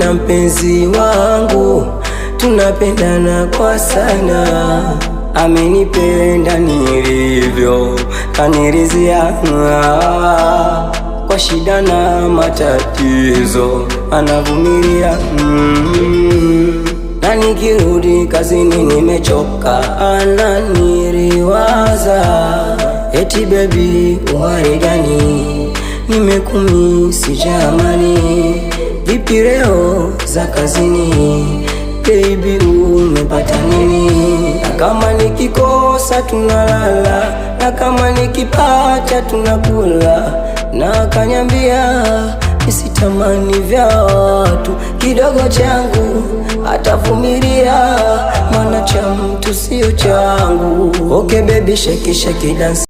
na mpenzi wangu tunapendana kwa sana, amenipenda nilivyo, kanirizia kwa shida na matatizo anavumilia. Na nikirudi kazini nimechoka, ananiriwaza eti baby uhari gani, nimekumisi jamani, vipi leo za kazini, baby umepata nini? Na kama nikikosa tunalala, na kama nikipata tunakula, na kanyambia nisitamani vya watu, kidogo changu atavumilia, maana cha mtu sio changu. Okay baby, shake shake dance.